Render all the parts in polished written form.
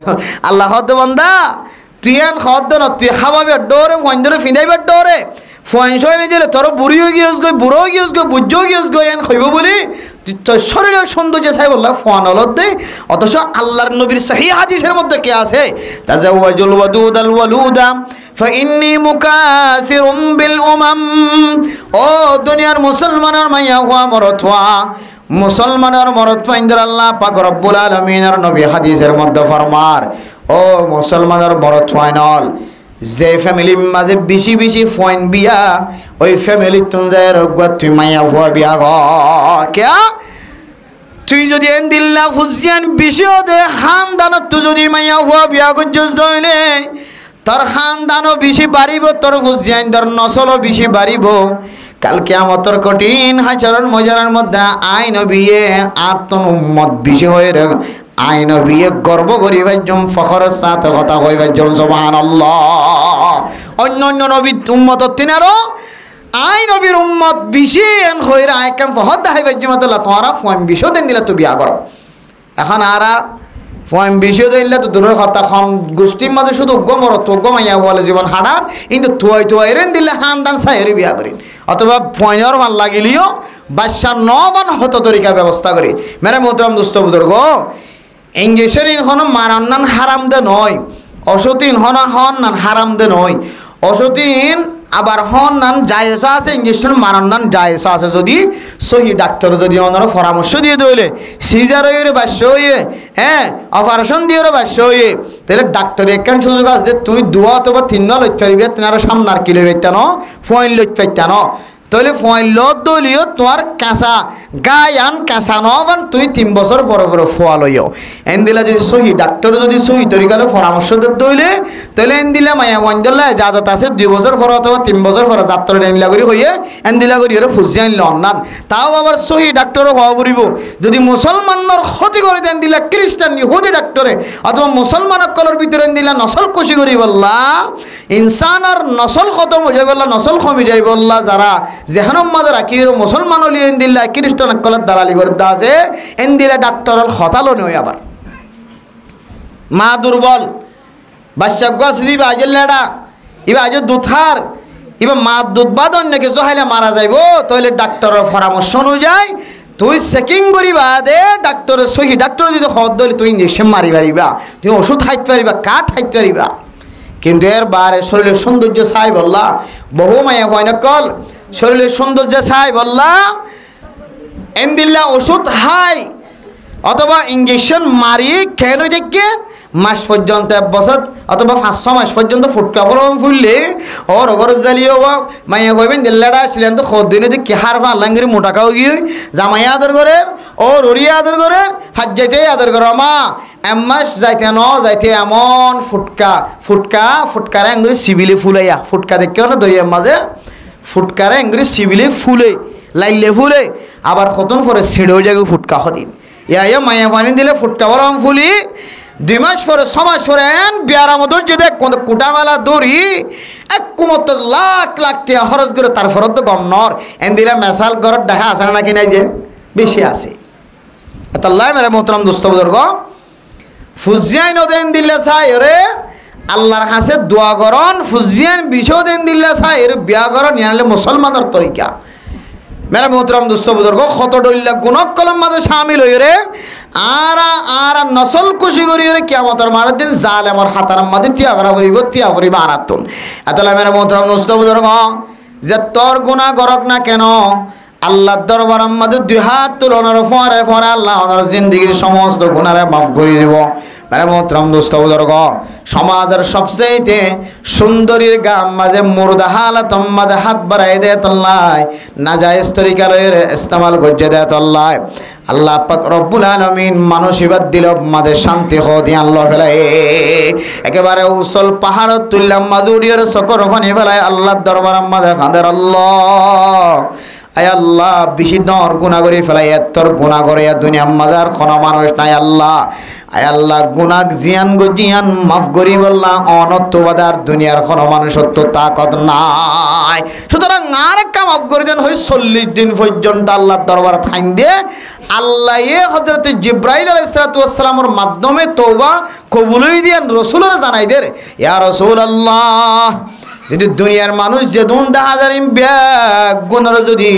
আল্লাহ হদ বান্দা তুই আন হদ না তুই খাওয়াবে ডরে ফোন ধরে ফিনাইবার ডরে ফোন সয় নিয়ে দিলে তোর বুড়ি হয়ে গিয়েছ গই বুড়ো হয়ে গিয়েছ গই বুঝ্য গিয়েছ গই এন খাইব বলি তোর শরীরের সৌন্দর্য চাই বললা ফোন হলত দে অথচ আল্লাহর নবীর সহিহ হাদিসের মধ্যে কি আছে তাজাওয়াজুল ওয়াদুদাল ওয়ালুদা ফাইন্নী মুকাথিরুম বিল উমাম ও দুনিয়ার মুসলমানের মাইয়া হুয়া মরতওয়া মুসলমানের মরতওয়া ইনদার আল্লাহ পাক রব্বুল আলামিনের নবী হাদিসের মধ্যে ফরমার ও মুসলমানের মরতওয়া নল যে ফ্যামিলির মাঝে বেশি বেশি ফোন বিয়া ওই ফ্যামিলি তুমি যায় রোগবা তুই মাইয়া হুয়া বিয়া ঘর কে তুই যদি এন দিল্লা ফুজিয়ান বেশি দে হান দানত তুই যদি মাইয়া হুয়া বিয়া করছিস দইলে তোর হান দানও বেশি বাড়িব তোর ফুজিয়ান তোর নসলও বেশি বাড়িব কাল কিয়ামতের কঠিন হাজারের মজারের মধ্যে আইন বিয়ে আত্মন উম্মত বেশি হয়ে আইন বিয়ে গর্ব করিবার জম ফখরের সাথে কথা কইবার জম সুবহানাল্লাহ অন্য অন্য নবী উম্মত তিনারও আই নবীর উম্মত বেশি এন হইরা আই কাম ফহদ দেখাইবার জম আল্লাহ তোমরা ফোন বিশো দিন দিলা তো বিয়া করো এখন আরা ফোন বিশো দিলে তো দূরের কথা কম গোষ্ঠীর মাঝে শুধু গমরত গমাইয়া বলে জীবন হাডার কিন্তু তুয়াই রেন দিলে হান দান সাইরি বিয়া করি অথবা ফোনের ভাল লাগিলিও বাদশা নবান হত তরিকা ব্যবস্থা করি মেরে মোহতরম দোস্ত বুজুর্গ ইংলিশের হন মারান্নান হারাম দে নয় অসতীন হন হন নান হারাম দে নয় অসতীন আবার হন নান জায়েজা আছে ইংলিশের মারান্নান জায়েজা আছে যদি সহি ডাক্তার যদি ওনারা পরামর্শ দিয়ে দইলে সিজার হয়ে বাস্য হয়ে হ্যাঁ অপারেশন দিয়ে বাস্য হয়ে তাহলে ডাক্তার একখান সুযোগ আছে তুই দুয়া অথবা তিন লইতে পারবি তেনারা সামনার কিলো পাইতানো ফোন লইতে পাইতানো তাহলে ফোন লত দলিও তোমার কাঁচা গায়ে আন কাঁচা নবান তুই 3 বছর পরে পরে ফোয়া লইও এন দিলা যদি সহি ডাক্তার যদি সহি তরিকালে পরামর্শ দইলে তাহলে এন দিলা মায়া ওয়াঞ্জল্লা এজাজত আছে 2 বছর পর অথবা 3 বছর পর যাত্রা এনলা করি হইয়ে এন দিলা করি ওরা ফুজি আনলে অন্যান তাও আবার সহি ডাক্তারও হওয়া পড়িব যদি মুসলমানর ক্ষতি করে দেন দিলা খ্রিস্টান ইহুদি ডাক্তারে অথবা মুসলমান কলর ভিতরে এন দিলা নসল খুশি করি বললা ইনসানের নসল খতম হয়ে যাই বললা নসল কমে যাই বললা যারা যেহানম মাঝে রাখি মুসলমান হলি এন দিল্লা খ্রিস্টান কলের দালালি করতে আছে এন দিলে ডাক্তার হতালো নয় আবার মা দুর্বল বাচ্চা গছ দিবা আজ লেডা ইবা আজ দুথার ইবা মা দুধ বাদ অন্য কিছু হাইলে মারা যাইব তাহলে ডাক্তারের পরামর্শ অনুযায়ী তুই চেকিং করিবা দে ডাক্তারের সহি ডাক্তার যদি খবর দিলে তুই ইঞ্জেকশন মারি পারিবা তুই ওষুধ খাইতে পারিবা কাঠ খাইতে পারিবা কিন্তু এর বারে শরীরের সৌন্দর্য চাই বললা বহু মায়া হয় না কল শরীরের সৌন্দর্য চাই বললা এন দিল্লা ওষুধ হাই অথবা ইঞ্জেকশন মারি কেন দেখে মাস পর্যন্ত 1 বছর অথবা 5-6 মাস পর্যন্ত ফুটকা ফলম ফুললে ও রগর জ্বালিও মাইয়া কইবেন দিল্লাটা ছিলেন তো খদিনে যে কেহার ফালাঙ্গির মোটাকাও গিয়ে জামাইয়া আদর করে ও রুড়িয়া আদর করে হাজ্জাইটাই আদর করে মা এমাস যাইতে ন যাইতে এমন ফুটকারে আঙ্গুরি সিবিলে ফুলাইয়া ফুটকা দেখেও না দরিয়ার মাঝে ফুটকারে আঙ্গুরি সিবিলে ফুলে লাইলে ফুলে আবার কতন পরে ছেড়েও যাবে ফুটকা হদিন ইয়া মাইয়া পানি দিলে ফুটকা বরম ফুলি 2 মাস পরে 6 মাস পরে এন বিয়ারা মধুর যদি কুটামেলা দৌড়ি এক কুমত লাখ লাখ টাকা খরচ করে তারপর তো গম নর এন দিলে মেসাল ঘর দেখা আছে নাকি নাই যে বেশি আছে আল্লাহ মেরে মোহতরম দোস্ত বুজুর্গ ফুজিয়ান ওদেন দিলে চাই রে আল্লাহর কাছে দোয়া করন ফুজিয়ান বিষয় দেন দিলে চাই এর বিয়া করন ইয়ানলে মুসলমানের তরিকা মেরে মোহতরম দোস্ত বুজুর্গ কত ডইল্লা গুণক কলম মাঝে শামিল হই রে আর নসল খুশি করি রে কিয়ামতের মারার দিন জালেমের হাতার মাঝে তিয়াগরা করিব আনাতুন আতালা মেরে মোহতরম দোস্ত বুজুর্গ যে তোর গুনাহ করক না কেন আল্লাহর দরবার আমাদের 2 হাত তুলনার পরে পরে আল্লাহ ওনার জিন্দেগির সমস্ত গুনাহরে মাফ করে দিব মেরে মোহতরম দোস্ত বুজুর্গ সমাজের সবচেয়ে সুন্দরীর গাম মাঝে মুর্দা হালাত মাঝে হাত বাড়াই দেয় তল্লাই নাজায়েজ তরিকা লয়ে ইস্তেমাল করতে দেয় তল্লাই আল্লাহ পাক রব্বুল আলামিন মানসিবাদ দিল মাঝে শান্তি হ দিয়ে আল্লাহ ফেলায় একেবারে উসল পাহাড় তুললাম মাদুরিয়ার সকর ফানি ফেলায় আল্লাহর দরবার মাঝে খাদের আল্লাহ আয় আল্লাহ বেশি নর গুনাহ করে ফেলাই তোর গুনাহ করে দুনিয়া মাজার কোনো মানুষ নাই আল্লাহ আয় আল্লাহ গুনাহ জিয়ান গো জিয়ান মাফ করি বললাম অনত্ববাদার দুনিয়ার কোনো মানুষের তো তাকত নাই সুতরাং আর একটা মাফ করে দেন হয় 40 দিন পর্যন্ত আল্লাহর দরবারে থাইন দিয়ে আল্লাহ হযরত জিবরাইল আলাইহিস সালাতু ওয়াস সালামের মাধ্যমে তওবা কবুলই দেন রাসূলের জানাই দে ইয়া রাসূলুল্লাহ যদি দুনিয়ার মানুষ যে দুন 10,000 ব্যাগ গুনার যদি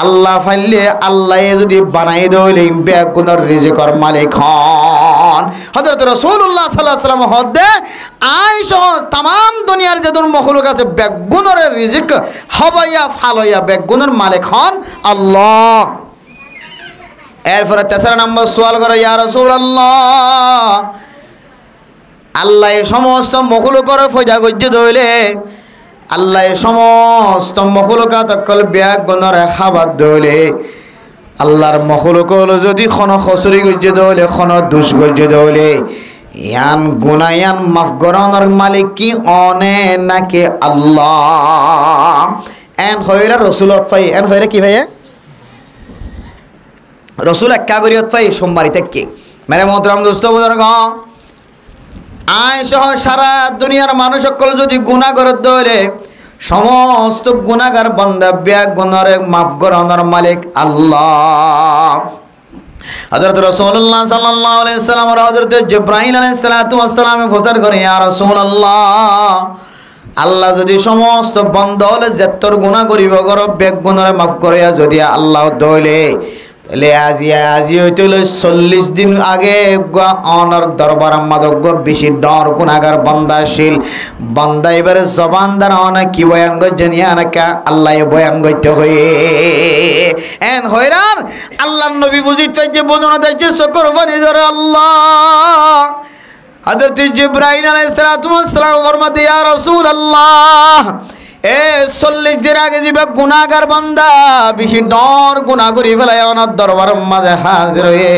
আল্লাহ ফাইলে আল্লাহ যদি বানাই দেইলে ব্যাগ গুনার রিজিকের মালিক হন হযরত রাসূলুল্লাহ সাল্লাল্লাহু আলাইহি ওয়াসাল্লাম হদে আয়েশা तमाम দুনিয়ার যে দুন মখলুক আছে ব্যাগ গুনার রিজিক হবাইয়া ফালাইয়া ব্যাগ গুনার মালিক হন আল্লাহ এরপরে তেসরা নম্বর সওয়াল করে ইয়া রাসূলুল্লাহ আল্লাহ এই সমস্ত মখলুকের ফয়দা গজ্জে দইলে আল্লাহ এই সমস্ত মখলুকাত অকল ব্যাগ গুনার খাবার দইলে আল্লাহর মখলুক হলো যদি খন খসরি গজ্জে দইলে খন দুষ গজ্জে দইলে ইয়ান গুনায়ান মাফ করানোর মালিক কি অনে নাকি আল্লাহ এন হইরা রাসূলত পাই এন হইরা কি ভাইয়া রসুল একটা করিয়ত পাই সোমবারিতে কি মেরে মোহতরম দোস্ত বুজুর্গ আয়েশা সারা দুনিয়ার মানুষ সকল যদি গুনাহ করে দইলে সমস্ত গুনাহগার বান্দা ব্যাগ গুনারে মাফ করানোর মালিক আল্লাহ হযরত রাসূলুল্লাহ সাল্লাল্লাহু আলাইহি সাল্লাম আর হযরত জিবরাইল আলাইহিস সালাতু ওয়াস সালাম ফজর করে ইয়া রাসূলুল্লাহ আল্লাহ যদি সমস্ত বান্দা হলে যেতর গুনাহ করিব গর ব্যাগ গুনারে মাফ করিয়া যদি আল্লাহ দইলে তাহলে আজি হইতে 40 দিন আগে অনর দরবার মাদকর বেশি ডর গুনাহগার বান্দাশীল বান্দা এবারে জবান দ্বারা অনেক কি বয়ান করছেন ইয়ানাকা আল্লাহ বয়ান করতে হয়ে এন হইরার আল্লাহর নবী বুঝিতে যে বোঝানো যাচ্ছে সকর বানি ধরে আল্লাহ হযরত জিবরাইল আলাইহিস সালাতু ওয়াস সালাম ফরমাতে ইয়া রাসূলুল্লাহ 40 দিন আগে যে গুনাহগার বান্দা বেশি ডর গুনাহ করি ফেলায় ওনার দরবারের মাঝে হাজির হয়ে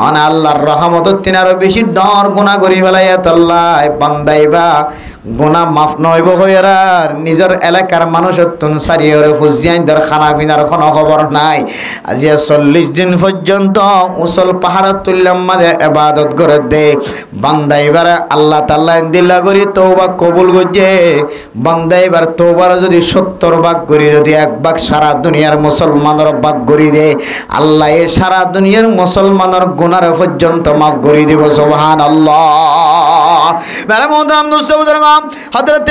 অনা আল্লাহর রহমত তিনারও বেশি ডর গুনাহ করি ফেলায় আল্লাহ বান্দাইবা গুনাহ মাফ নইব হইরার নিজের এলাকার মানুষের তুন সারিয়রে ফুজিয়ান দর খানা পিনার কোনো খবর নাই আজি 40 দিন পর্যন্ত উসল পাহাড় তুললাম মাঝে ইবাদত করে দে বান্দাইবার আল্লাহ তাআলা দিল্লা করি তওবা কবুল গজে বান্দাইবার তওবার যদি 70 ভাগ করি যদি এক ভাগ সারা দুনিয়ার মুসলমানের ভাগ করি দে আল্লাহ এ সারা দুনিয়ার মুসলমানের গুনাহ পর্যন্ত মাফ করে দিব সুবহানাল্লাহ মেরে মোহতরম দোস্ত বুজুর্গ হযরত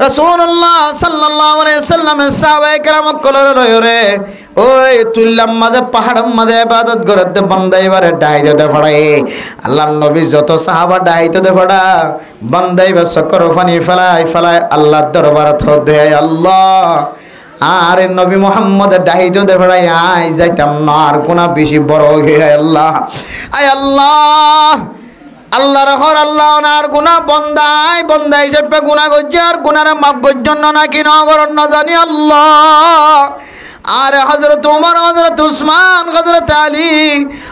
রাসূলুল্লাহ সাল্লাল্লাহু আলাইহি ওয়াসাল্লাম সাহাবায়ে কেরাম কলরে লয়রে ওই তুললাম মাঝে পাহাড় মাঝে ইবাদত করতে বান্দা এবারে ডাইতে পড়ায় আল্লাহর নবী যত সাহাবা ডাইতে পড়া বান্দা এবার সকর পানি ফেলায় আল্লাহর দরবারে থ দেয় আল্লাহ আরে নবী মুহাম্মদ ডাইতে পড়ায় আই যাইতাম না আর গুনাহ বেশি বড় হয়ে আল্লাহ আয় আল্লাহ আল্লাহর হর আল্লাহ ওনার গুনাহ বন্দা হিসেবে গুনাহ করছে আর গুনার মাফ করছেন নাকি না করেন না জানি আল্লাহ আর হযরত ওমর হযরত উসমান হযরত আলী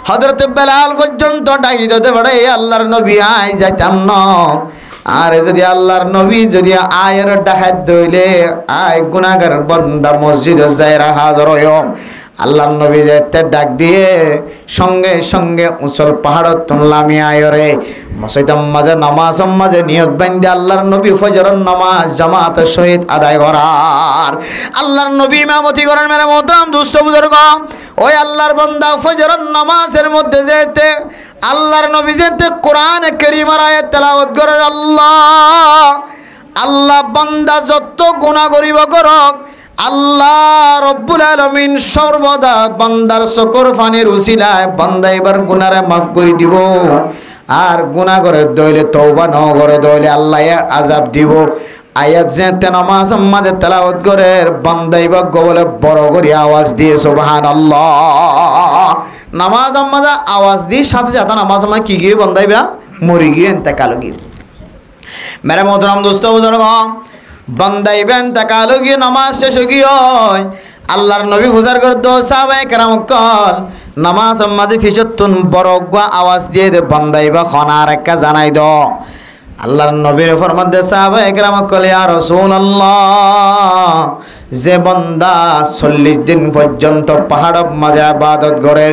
হযরত বেলাল পর্যন্ত ডাকি দিতে পারে আল্লাহর নবী আই যাইতাম না আর যদি আল্লাহর নবী যদি আয়ের ডাকাত দইলে আয় গুনাহগার বান্দা মসজিদে যায়রা হাজির হয় আল্লাহর নবী যেতে ডাক দিয়ে সঙ্গে সঙ্গে উঁচল পাহাড়ত তুললামি আয়রে মসজিদের মাঝে নামাজ মাঝে নিয়ত বান্ধে আল্লাহর নবী ফজরের নামাজ জামাতের সহিত আদায় করার আল্লাহর নবী ইমামতি করেন মেরে মোহতরম দুস্থ বুজুর্গ ওই আল্লাহর বান্দা ফজরের নামাজের মধ্যে যেতে আল্লাহর নবী যেতে কোরআন কারীমের আয়াত তেলাওয়াত করে আল্লাহ বান্দা যত গুনাহ করিব করক আল্লাহ রব্বুল আলামিন সর্বদা বান্দার চকুর পানির উসিলায় বান্দা এবার গুনারে মাফ করে দিব আর গুনাহ করে দইলে তওবা ন করে দইলে আল্লাহ আযাব দিব আয়াত যেতে নামাজ আমাদের তেলাওয়াত করে বান্দা এবার বলে বড় করে আওয়াজ দিয়ে সুবহানাল্লাহ নামাজ আমাদের আওয়াজ দিয়ে সাথে সাথে নামাজ আমার কি গিয়ে বান্দাইবা মরি গিয়ে ইন্তেকাল গিয়ে মেরে মোহতরম দোস্ত বুজুর্গ বান্দাইবেন তাকালো গিয়ে নামাজ শেষ গিয়ে আল্লাহর নবী বুঝার করে দো সাহাবায়ে কেরাম কল নামাজ আমাদের ফিসতুন বড় আওয়াজ দিয়ে দে বান্দাইবা খনার একটা জানাই দো আল্লাহর নবীর ফরমান দে সাহাবায়ে কেরাম কল ইয়া রাসূলুল্লাহ যে বন্দা 40 দিন পর্যন্ত পাহাড়ের মাঝে ইবাদত করে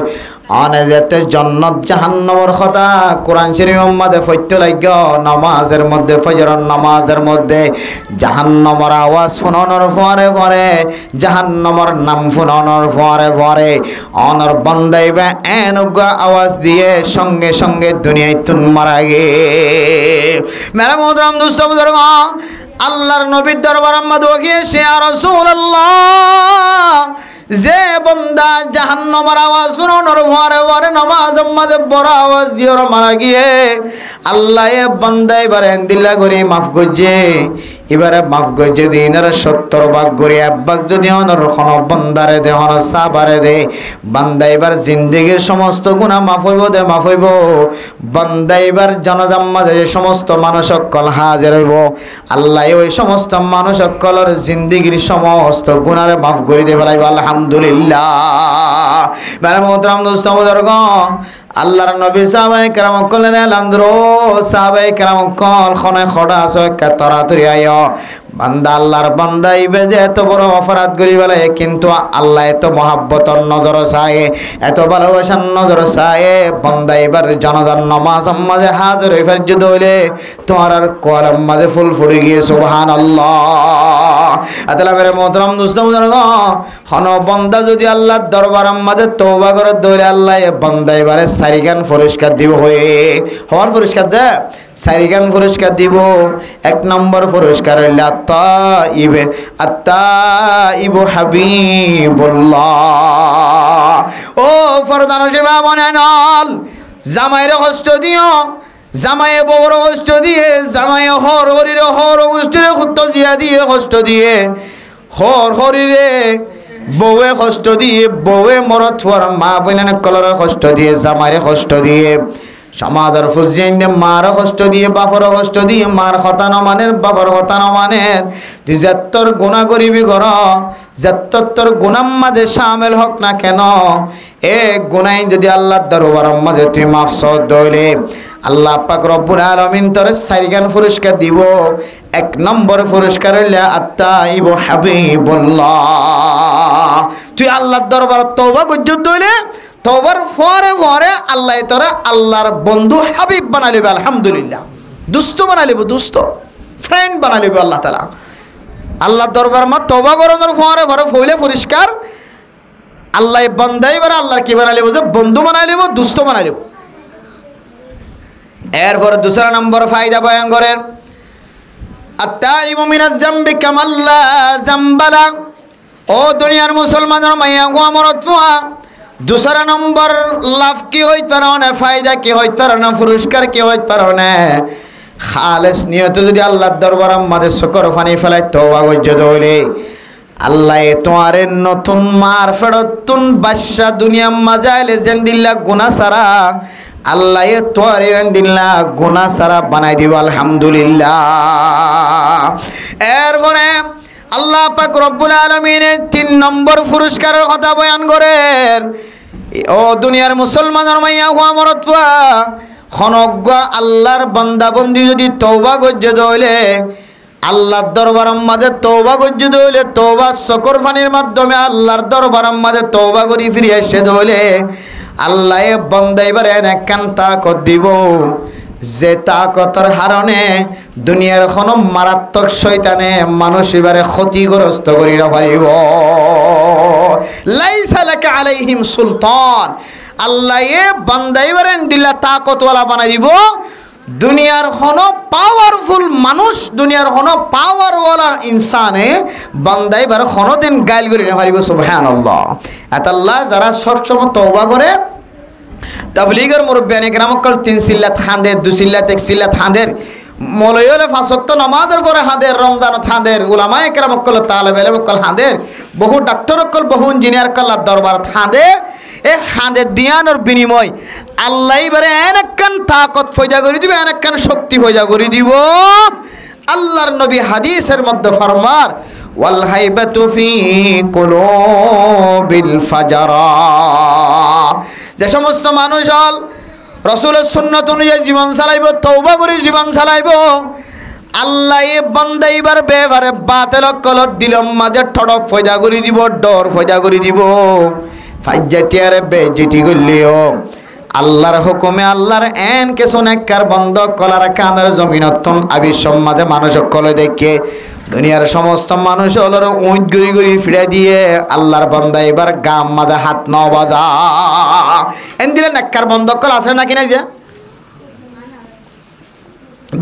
আনে যেতে জান্নাত জাহান্নামের কথা কোরআন শরীফের মধ্যে পড়তে লাগো নামাজের মধ্যে ফজরের নামাজের মধ্যে জাহান্নামের আওয়াজ শোনানোর পরে পরে জাহান্নামের নাম শোনানোর পরে পরে অনর বন্দাইবে এনগা আওয়াজ দিয়ে সঙ্গে সঙ্গে দুনিয়ায় তুন মারা গে মেরা মোহতরম দোস্ত বুজুর্গ আল্লাহর নবীর দরবার আম্মা দোখিয়েছে ইয়া রাসূলুল্লাহ যে বন্দা জাহান্নামের আওয়াজ শোনানোর পরে পরে নামাজ মাঝে বড় আওয়াজ দিয়ে মারা গিয়ে আল্লাহ এ বান্দা এবারে দিল্লা করে মাফ করছে এবারে মাফ করছে দিনের 70 ভাগ করে এক ভাগ যদি অনর কোন বন্দারে দে অনর সাবারে দে বান্দা এবার জিন্দেগির সমস্ত গুনাহ মাফ হইব দে মাফ হইব বান্দা এবার জনজাম মাঝে যে সমস্ত মানুষ সকল হাজির হইব আল্লাহ ওই সমস্ত মানুষ সকলের জিন্দেগির সমস্ত গুনাহরে মাফ করে দে ফেলাইব আলহামদুলিল্লাহ মেরা মোহতরম দোস্ত বুজুর্গ আল্লাহর নবী সাহাবায়ে কেরাম কলেন লান্দ্রো সাহাবায়ে কেরাম কল খনে খড়া আছে তাড়াতাড়ি আয় বান্দা আল্লাহর বান্দা ইবে যে এত বড় অপরাধ করি বলে কিন্তু আল্লাহ এত মহাব্বতর নজর চায় এত ভালোবাসার নজর চায় বান্দা এবার জানাজার নামাজ মাঝে হাজির হয়ে ফেরত হইলে তোমার আর কলম মাঝে ফুল ফুটে গিয়ে সুবহানাল্লাহ আতালা মেরে মোহতরম দোস্ত বুজুর্গ হন বান্দা যদি আল্লাহর দরবার মাঝে তওবা করে দইলে আল্লাহ এ বান্দা এবারে সারিগান পুরস্কার দিব হয়ে হওয়ার পুরস্কার দে সারিগান পুরস্কার দিব এক নম্বর পুরস্কার হইল আত্তাইবু হাবিবুল্লাহ ও ফরদান সেবা মনে নল জামাইরে কষ্ট দিও জামাইয়ে বউর কষ্ট দিয়ে জামাইয়ে হর হরিরে হর গোষ্ঠীরে খুত্ত জিয়া দিয়ে কষ্ট দিয়ে হর হরিরে বউয়ে কষ্ট দিয়ে বউয়ে মরত হওয়ার মা বোনের কলরে কষ্ট দিয়ে জামাইরে কষ্ট দিয়ে সমাজের ফুজিয়ে মার কষ্ট দিয়ে বাপর কষ্ট দিয়ে মার কথা ন মানের বাপর কথা ন মানের তুই যেত্তর গুণা করিবি কর যেত্তর তোর গুণার মাঝে শামিল হক না কেন এ গুনাই যদি আল্লাহর দরবারের মাঝে তুই মাফ দইলে আল্লাহ পাক রব্বুল আলামিন তোর সারিগান পুরস্কার দিব এক নম্বর পুরস্কার হইলে আত্তাইবু হাবিবুল্লাহ তুই আল্লাহর দরবারে তওবা করতে দইলে তওবার পরে পরে আল্লাহ তোরা আল্লাহর বন্ধু হাবিব বানালিব আলহামদুলিল্লাহ দুস্ত বানালিব দুস্ত ফ্রেন্ড বানালিব আল্লাহ তাআলা আল্লাহর দরবার মা তওবা করানোর পরে পরে ফইলে পরিষ্কার আল্লাহ বান্দা এবার আল্লাহর কি বানালিব যে বন্ধু বানালিব দুস্ত বানালিব এরপর দুসরা নম্বর ফায়দা বয়ান করেন আত্তাইবু মিনাজ যামবি কামাল্লা যামবালা ও দুনিয়ার মুসলমানের মাইয়া গো আমরত ফুয়া दूसरा नंबर लाभ की होइत पारे फायदा की होइत पारे पुरस्कार की होइत पारे खालेस नियत যদি আল্লাহর দরবারে আমাদের শুকর ফানি ফেলাই তওবা গজ্জদ হইলে আল্লাহ তোমারে নতুন মার ফেরতুন বাদশা দুনিয়া মাজাইলে জেন্দিল্লা গুনাহ সারা আল্লাহ তোমারে জেন্দিল্লা গুনাহ সারা বানাই দিব আলহামদুলিল্লাহ এরপরে আল্লাহ পাক রব্বুল আলামিনের 3 নম্বর পুরস্কারের কথা বয়ান করেন ও দুনিয়ার মুসলমানের মাইয়া হুয়া মরতওয়া খনজ্ঞ আল্লাহর বান্দা বন্দি যদি তওবা গজ্জদ হইলে আল্লাহর দরবারের মাঝে তওবা গজ্জদ হইলে তওবা সকর পানির মাধ্যমে আল্লাহর দরবারের মাঝে তওবা করি ফিরে এসে হইলে আল্লাহ এ বান্দা এবারে একখান তাকত দিব যে তাকতর হারণে দুনিয়ার কোনো মারাত্মক শয়তানে মানুষ এবারে ক্ষতিগ্রস্ত করিয়া পারিব লাইসা লাকা আলাইহিম সুলতান আল্লাহ এ বান্দা এবারে দিলা তাকতওয়ালা বানাই দিব দুনিয়ার কোনো পাওয়ারফুল মানুষ দুনিয়ার কোনো পাওয়ারওয়ালা ইনসানে বান্দা এবারে কোনোদিন গাইল করিয়া পারিব সুবহানাল্লাহ আল্লাহ যারা সবসময় তওবা করে तबलीगर मुरब्बियान इकराम कल 3 सिल्लात खांदेर 2 सिल्लात 1 सिल्लात खांदेर मौलवियों पांच वक्त नमाजर परे हांदेर रमजान खांदेर उलामा इकराम कल तालिब इल्म कल हांदेर बहु डॉक्टर कल बहु इंजिनियर कल दरबार खांदेर ए खांदेर दियानर बिनिमय আল্লাহ এবারে এনেকান তাকত ফয়দা করে দিবে এনেকান শক্তি ফয়দা করে দিব আল্লাহর নবী হাদিসের মধ্যে ফরমান ওয়াল হাইবাতু ফি কুলুবিল ফাজারা যে সমস্ত মানুষ হল রাসূলের সুন্নাত অনুযায়ী জীবন চালাইব তওবা করে জীবন চালাইব আল্লাহ এ বান্দা এবার বেবারে বাতেল কলত দিলম মাঝে ঠড়ক ফয়দা করে দিব ডর ফয়দা করে দিব ফাইজাটিয়ারে বেজিটি করলিও আল্লাহর হুকুমে আল্লাহর এন কিছু নেককার বন্ধ কলার কানের জমিনতন আবি সম্মাদে মানুষ কলে দেখে দুনিয়ার সমস্ত মানুষ হলোর উঁচ গুড়ি গুড়ি ফিরে দিয়ে আল্লাহর বান্দা এবার গাম মাদে হাত ন বাজা এন দিলে নেককার বন্ধ কল আছে নাকি নাই যে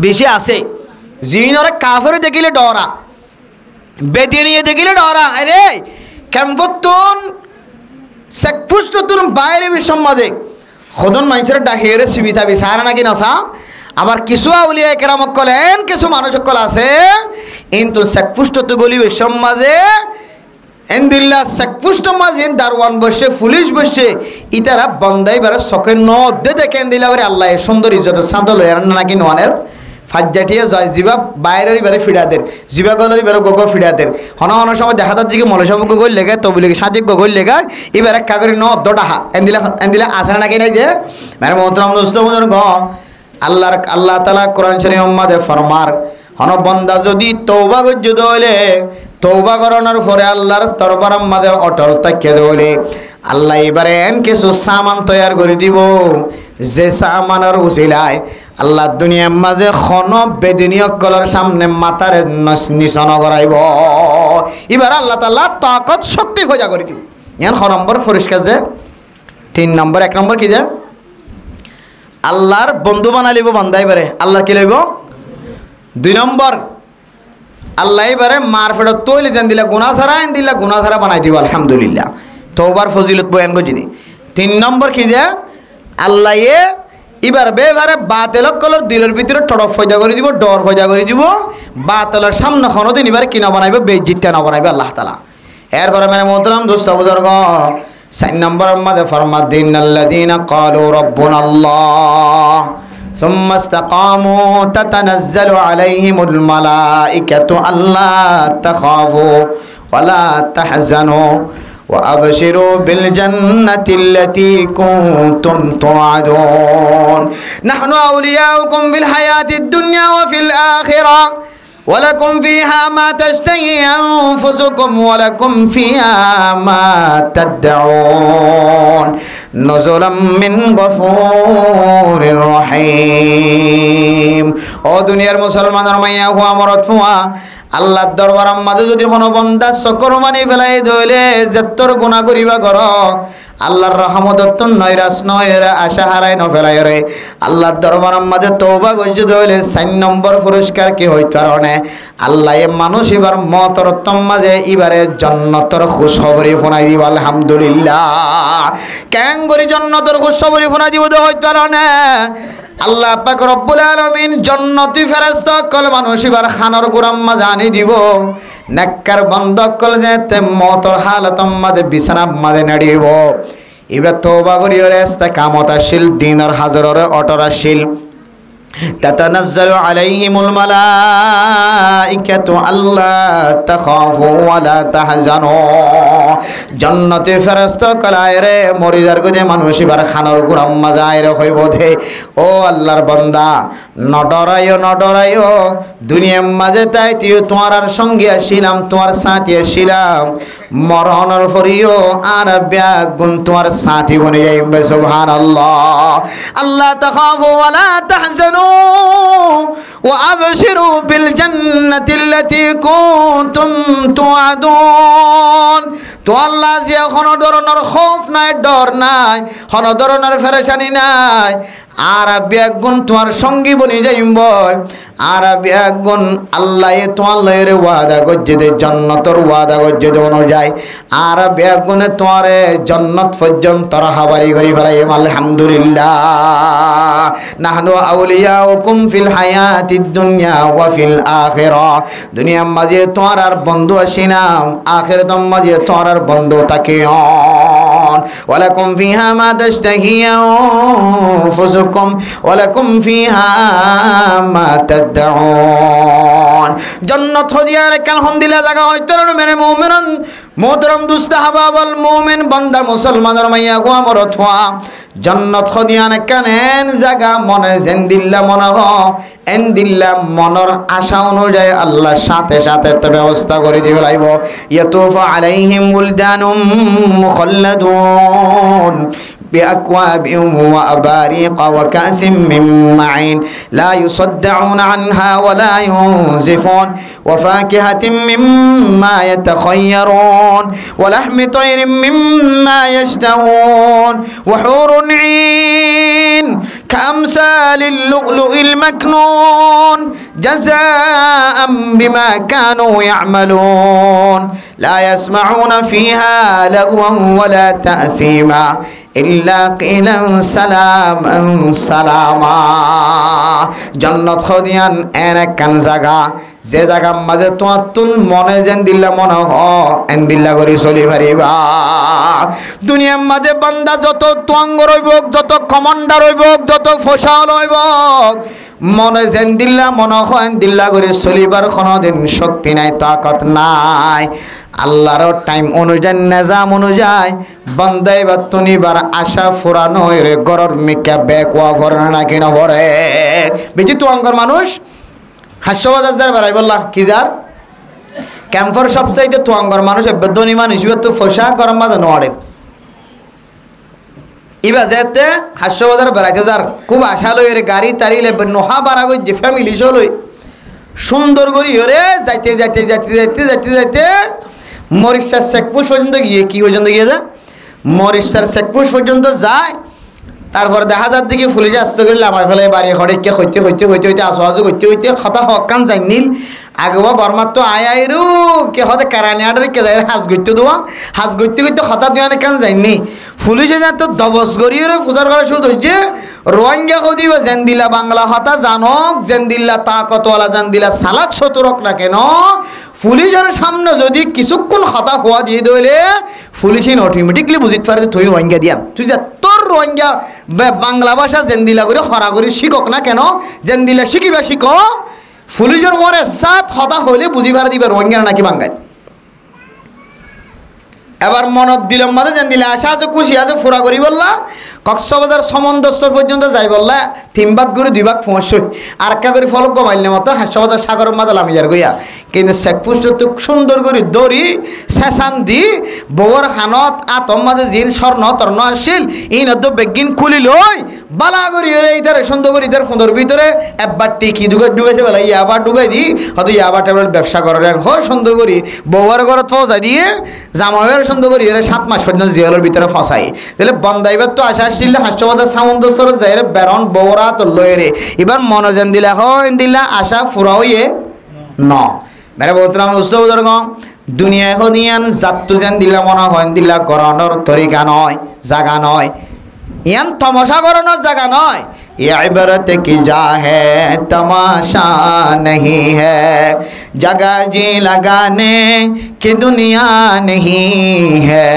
বেশি আছে জিনরে কাফের দেখিলে ডরা বেদিনিয়ে দেখিলে ডরা আরে কেমফতুন সেকফুষ্টতুন বাইরে বিসম্মাদে খদন মানুষের ডাহিরে সুবিধা বিচার নাকি নসা আবার কিছু আউলিয়া কেরামক কলেন কিছু মানুষ কল আছে কিন্তু সেকফুষ্টতু গলি বিসম্মাদে এন্দিল্লা সেকফুষ্ট মাজিন দারওয়ান বসে পুলিশ বসে ইতারা বন্দাই বারে সকে নদে দেখে এন্দিলা বারে আল্লাহ সুন্দর ইজ্জত সাদ লয়ার নাকি নোয়ানের ফাজ্জাটিয়া জয় জিবা বাইরের বারে ফিডাদের জিবা গলের বারে গোগো ফিডাদের হন হন সময় দেখা যাচ্ছে কি মলসাব গোগল লেগে তবলিগে সাদিক গোগল লেগা এবার এক কাগরি ন দডাহা এন্দিলা আসে নাকি নাই যে মানে মোহতরম দোস্ত মুজন গ আল্লাহ তাআলা কোরআন শরীফ উম্মাদে ফরমার হন বান্দা যদি তওবা গজ্জুদ হইলে তওবা করানোর পরে আল্লাহর দরবারের মাঝে অটল থাকিয়ে দেবলে আল্লাহ এবারে এন কিছু সামান তৈয়ার করে দিব যে সামানের উসিলায় আল্লাহ দুনিয়ার মাঝে খন বেদিনীয় কলার সামনে মাথার নিশানা করাইব এবার আল্লাহ তাআলা তাকত শক্তি ফজা করে দিব ইয়ান খ নম্বর পরিষ্কার যে 3 নম্বর 1 নম্বর কি যে আল্লাহর বন্ধু বানাইব বান্দা এবারে আল্লাহ কি লইব 2 নম্বর আল্লাহ এবারে মারফেট তৈলি যেন দিলা গুনাহ ছাড়া বানাই দিব আলহামদুলিল্লাহ তওবার ফজিলত বয়ান করছি 3 নম্বর কি যে আল্লাহ এবার বেবারে বাতেলক কলর দিলের ভিতরে টড়ক ফয়দা করে দিব ডর ফয়দা করে দিব বাতেলের সামনে কোনোদিন এবার কিনা বানাইবে বেজিত্যা না বানাইবে আল্লাহ তাআলা এরপরে মানে মোহতরম দোস্ত বুজুর্গ 4 নম্বর মাঝে ফরমাদ্দিন আল্লাযীনা ক্বালু রাব্বুনাল্লাহ ثم استقاموا تتنزل عليهم الملائكة ألا تخافوا ولا تحزنوا وأبشروا بالجنة التي كنتم توعدون نحن أولياؤكم في الحياة الدنيا وفي الآخرة ولكم فيها ما تشتهي أنفسكم ولكم فيها ما تدعون نزلا من غفور رحيم او দুনিয়ার মুসলমানের মাইয়া হুয়া মরত ফুয়া আল্লাহর দরবারের মাঝে যদি কোনো বান্দা সকরমানি ফেলাই দইলে যেতর গুনাহ করিবা কর আল্লাহর রহমত নৈরাস নয়রা আশা হারাই ন ফেলাই রে আল্লাহর দরবারের মাঝে তওবা গজ্জ দইলে 4 নম্বর পুরস্কার কি হইত কারণে আল্লাহ এ মানুষ এবার মতর মাঝে এবারে জান্নাতের খুশখবরি শোনাই দিব আলহামদুলিল্লাহ কেন করি জান্নাতের খুশখবরি শোনাই দিব হইত কারণে আল্লাহ পাক রব্বুল আলামিন জান্নাতি ফেরেশতা কল মানুষ এবার খানর গুরাম মাঝে আনি দিব নেককার বন্ধ কল যেতে মতর হালত মাঝে বিছানা মাঝে নাড়িব এবার তওবা করিও ইস্তেকামত আসিল দিনের হাজরের অটর আসিল تتنزل عليهم الملائكة ألا تخافوا ولا تحزنوا جنة فرست كلايره মরিদার গদে মানুষ এবার খানার গুরাম মাজাইরে হইব দে ও আল্লাহর বান্দা নডরাইও দুনিয়ার মাঝে তাই তুই তোমার সঙ্গে আসিলাম তোমার সাথে আসিলাম মরণের পরেও আর ব্যাগুন তোমার সাথী বনে যাইবে সুবহানাল্লাহ আল্লাহ তাখাফু ওয়ালা তাহজানু وأبشروا بالجنة التي كنتم توعدون তো আল্লাহ যে কোনো ধরনের খৌফ নাই ডর নাই কোনো ধরনের পেরেশানি নাই আর বেগুন তোমার সঙ্গী বনি যাইব আর বেগুন আল্লাহ তোমার লয়ের ওয়াদা করছে দে জান্নাতের ওয়াদা করছে দে অনুযায়ী আর বেগুনে তোমারে জান্নাত পর্যন্ত রাহাবারি করি ফেলাই আলহামদুলিল্লাহ নাহনু আউলিয়াউকুম ফিল হায়াতিদ দুনিয়া ওয়া ফিল আখিরা দুনিয়ার মাঝে তোমার আর বন্ধু আসিনাম আখিরাতের মাঝে তোমার আর বন্ধু থাকে ওয়ালাকুম ফিহা মা তাশতাহি আনফুসুকুম ওয়ালাকুম ফিহা মা তাদউন জান্নাত হদিয়ার কাল হন্দিলা জায়গা হইতো মেরে মুমিনান মোহতরম দুস্তাহাবাবল মুমিন বান্দা মুসলমানের মাইয়া গো আমর থোয়া জান্নাত খদিয়ান কানেন জায়গা মনে জেন্দিল্লা মনে হ এন্দিল্লা মনের আশা অনুযায়ী আল্লাহ সাথে সাথে তো ব্যবস্থা করে দিবে লাইব ইয়াতুফু আলাইহিম উলদানুম মুখাল্লাদুন بأكواب وأباريق وكأس من معين لا يصدعون عنها ولا ينزفون وفاكهة مما يتخيرون ولحم طير مما يشتهون وحور عين كأمثال اللؤلؤ المكنون جزاء بما كانوا يعملون لا يسمعون فيها لغوا ولا تأثيما إلا قيلا سلاما سلاما جنت خديان أنا كان زغا যে জায়গা মাঝে তোমার তুন মনে যেন দিল্লা মনে হ এন দিল্লা করে চলি পারিবা দুনিয়ার মাঝে বান্দা যত তোয়াঙ্গ রইব যত কমান্ডার রইব যত ফসাল হইব মনে যেন দিল্লা মনে হ এন দিল্লা করে চলিবার কোনোদিন শক্তি নাই তাকত নাই আল্লাহর টাইম অনুযায়ী নিজাম অনুযায়ী বান্দাই বা তুনিবার আশা ফুরানো রে গরর মিকা বেকওয়া ভরে না কিনা ভরে বেশি তোয়াঙ্গর মানুষ হাস্যবাজার বাড়াই বললা কি যার ক্যাম্পার সবচাইতে তোয়াঙ্গর মানুষ ধনী মানুষ এবার তো ফসা গরম বাজা নোয়ারেন ইবা যেতে হাস্যবাজার বেড়াইতে যার খুব আশা লই রে গাড়ি তারি লে নোহা বাড়া গই যে ফ্যামিলি চলই সুন্দর করি রে যাইতে যাইতে যাইতে যাইতে যাইতে যাইতে মরিশার শেখপুর পর্যন্ত গিয়ে কি পর্যন্ত গিয়ে যায় মরিশার শেখপুর পর্যন্ত যায় তারপর দেখা যার দিকে পুলিশ আসতে গেলে আমার ফেলে বাড়ি ঘরে কে হইতে হইতে হইতে হইতে আসো আসো হইতে হইতে কথা হকান জানিল আগেবা বর্মার তো আইরু কে হতে কারানি আডার কে যায় হাজ গইতে দেওয়া হাজ গইতে গইতে হঠাৎ দিয়ে কেন যায়নি পুলিশে যা তো দবস গড়িয়ে পূজার করা শুরু হচ্ছে রোহিঙ্গা কো দিবা জেন্দিলা বাংলা হতা জানক জেন্দিল্লা তাকতওয়ালা জেন্দিলা সালাক সতরক না কেন পুলিশের সামনে যদি কিছুক্ষণ হতা হওয়া দিয়ে দিলে পুলিশে অটোমেটিকলি বুঝিতে পারে তুই রোহিঙ্গা দিয়াম তুই যা তোর রোহিঙ্গা বাংলা ভাষা জেন্দিলা করে হরা করে শিকক না কেন জেন্দিলা শিখিবা শিখ পুলিশের ওরে সাত হতা হইলে বুঝি পারে দিবে রোহিঙ্গা নাকি বাঙ্গাল এবার মনত দিলাম মাঝে যেন দিলে আশা আছে খুশি আছে ফুরা করি বললা কক্সবাজার সমন্দস্তর পর্যন্ত যাই বললা 3 ভাগ করে 2 ভাগ পৌঁছই আর একটা করে ফলক গমাইলে মতো হাস্যবাজার সাগরের মাঝে লামি যার গইয়া কিন্তু শেখপুষ্ট তো সুন্দর করে দড়ি শেষান দি বউর হানত আতম মাঝে জিন স্বর্ণ তর্ণ আসছিল এই নত বেগিন খুলি লই বালা করি রে ইধারে সুন্দর করে ইধার ফোনের ভিতরে একবার টিকি ঢুকাইছে বলা ইয়াবার ঢুকাই দি হয়তো ইয়াবার টেবিল ব্যবসা করেন হয় সুন্দর করি বউয়ার ঘরত পৌঁছাই দিয়ে জামাইয়ের সুন্দর করি এরা 7 মাস পর্যন্ত জেলের ভিতরে ফসাই তাহলে বন্দাইবার তো আশা আসছিল হাস্যবাজার সামন্তস্বর যাই রে বেরন বউরা তো লয়ে রে এবার মনোজন দিলা হয় দিলা আশা ফুরা হইয়ে ন মেরে বলতাম উস্তবদর গম দুনিয়ায় হদিয়ান জাত্তু যেন দিলা মনে হয় দিলা গরণর তরিকা নয় জাগা নয় ইয়ান তমাশা গরণর জাগা নয় ये इबरत की जा है तमाशा नहीं है जगह जी लगाने की दुनिया नहीं है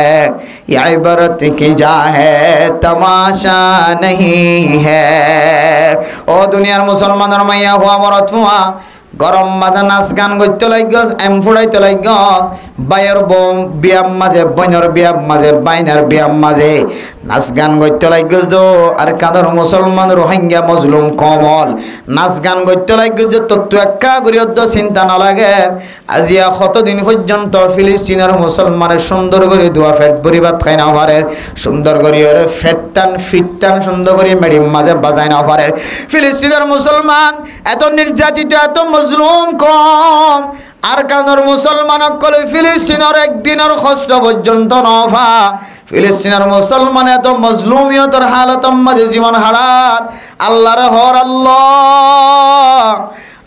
ये इबरत की जा है तमाशा नहीं है ओ दुनियार मुसलमानर माइया हुआ मरत हुआ গরম মাঝে নাচ গান করতে লাগ এম ফুড়াইতে লাগ বাইয়ের বিয়াম মাঝে বইনের বিয়াম মাঝে বাইনার বিয়াম মাঝে নাচ গান করতে লাগ আর কাঁদর মুসলমান রোহিঙ্গা মজলুম কমল নাচ গান করতে লাগ তত্ত্ব একা গরিয়দ্দ চিন্তা নালাগে আজিয়া কতদিন পর্যন্ত ফিলিস্তিনের মুসলমানের সুন্দর করে দোয়া ফেট পরিবার খাই না পারে সুন্দর করে ফেটটান ফিটটান সুন্দর করে মেডিম মাঝে বাজাই না পারে ফিলিস্তিনের মুসলমান এত নির্যাতিত এত মজলুম কম আর কানোর মুসলমান কলে ফিলিস্তিনের একদিনের কষ্ট পর্যন্ত নফা ফিলিস্তিনের মুসলমান এত মজলুমিয়তের হালত মাঝে জীবন হারার আল্লাহর হর আল্লাহ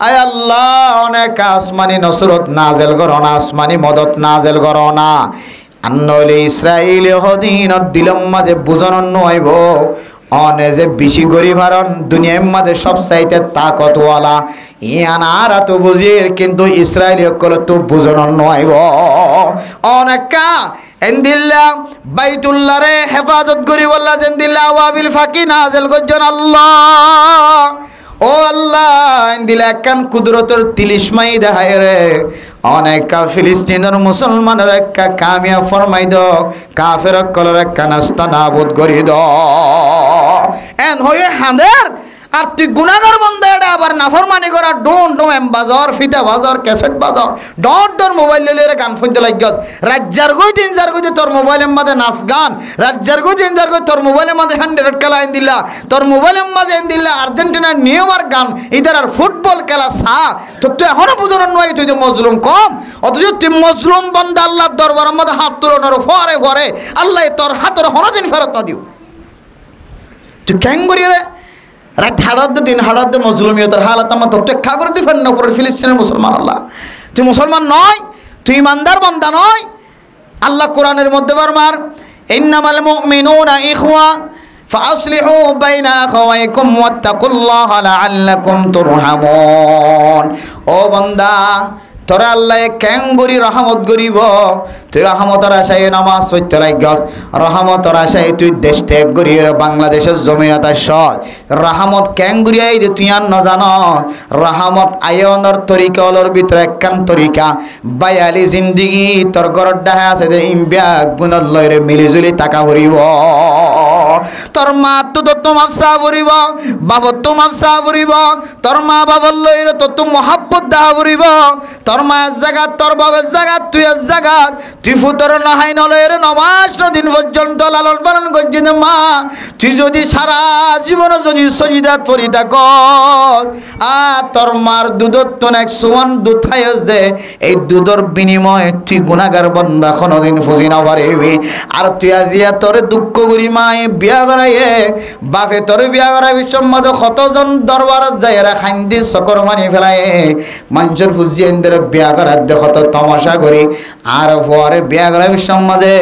আয় আল্লাহ অনেক আসমানি নসরত নাজেল করো না আসমানি মদত নাজেল করো না আন্নলে ইসরাইল হদিনত দিলম মাঝে বুঝন নইব অনে যে বেশি গরিব হারন দুনিয়ার মধ্যে সব চাইতে তাকতওয়ালা ইয়ান আর তো বুঝির কিন্তু ইসরায়েলি কল তো বুঝন নয় অনেকা এন্দিল্লা বাইতুল্লাহ রে হেফাজত করি বললা এন্দিল্লা ওয়াবিল ফাকি নাজিল করছেন আল্লাহ ও আল্লাহ এন্দিল্লা কান কুদরতের তিলিশমাই দেখায় রে অনেক ফিলিস্তিনের মুসলমানের একটা কামিয়া ফরমাই দ কাফের কলর একটা নাস্তা নাবুদ করি দ এন হয়ে হাঁদের আর তুই গুনাহগার বন্ধ এটা আবার নাফরমানি করা ডোন ডোম বাজার ফিতা বাজার ক্যাসেট বাজার ডর মোবাইল লেলে গান শুনতে লাগত রাজ্যার গই তিন চার গই তোর মোবাইলের মধ্যে নাচ গান রাজ্যার গই তিন চার গই তোর মোবাইলের মধ্যে 100 খেলা এন দিলা তোর মোবাইলের মধ্যে এন দিলা আর্জেন্টিনার নিয়মার গান ইদার আর ফুটবল খেলা সা তো তুই এখনো বুঝুন নয় তুই যে মজলুম কম অথচ তুই মজলুম বন্ধ আল্লাহর দরবারের মধ্যে হাত তুলনার ফরে ফরে আল্লাহ তোর হাতের হনদিন ফেরত না দিও তুই কেন করি রে রাত হারাদ্দ দিন হারাদ্দ মজলুমিয়তের হালাত আমার তো টেক্কা করে দিবেন না পরে ফিলিস্তিনের মুসলমান আল্লাহ তুই মুসলমান নয় তুই ইমানদার বান্দা নয় আল্লাহ কোরআনের মধ্যে বারবার ইন্নামাল মুমিনুনা ইখওয়া ফাসলিহু বাইনা আখাওয়াইকুম ওয়াত্তাকুল্লাহা লাআল্লাকুম তুরহামুন ও বান্দা তোরা আল্লাহ ক্যাঙ্গুরি রহমত গরিব তুই রহমতের আশায় নামাজ পড়তে লাগস রহমতের আশায় তুই দেশ ত্যাগ করি বাংলাদেশের জমিনত সর রহমত ক্যাঙ্গুরি আই যে তুই আর ন জান রহমত আয়নের তরিকা ওলর ভিতরে একখান তরিকা বায়ালি জিন্দিগি তোর ঘরের ডাহে আছে যে ইম্বিয়া গুণর লয়রে মিলিজুলি টাকা ভরিব তোর মা তো তো মাপসা ভরিব বাবর তো মাপসা ভরিব তোর মা বাবার লয়রে তো মহাব্বত দা ভরিব তোর মায়ের জায়গা তোর বাবার জায়গা তুই এর জায়গা তুই ফুতর নহাই নলয়ের নমাস দিন পর্যন্ত লালন পালন করছি মা তুই যদি সারা জীবন যদি সজিদাত পরি থাক তোর মার দুধর তো এক সুয়ান দুধ খাইস দে এই দুধর বিনিময়ে তুই গুণাগার বন্ধা কোনোদিন ফুজি না পারিবি আর তুই আজিয়া তোর দুঃখ করি মায়ে বিয়া করাইয়ে বাপে তোর বিয়া করাই বিশ্বম্মত কতজন দরবারত যাই এরা খান্দি চকর মানি ফেলায় মানুষের ফুজিয়ে বিয়া করার দেখো তো তমাশা করি আর পরে বিয়া করা বিশ্বম্মদে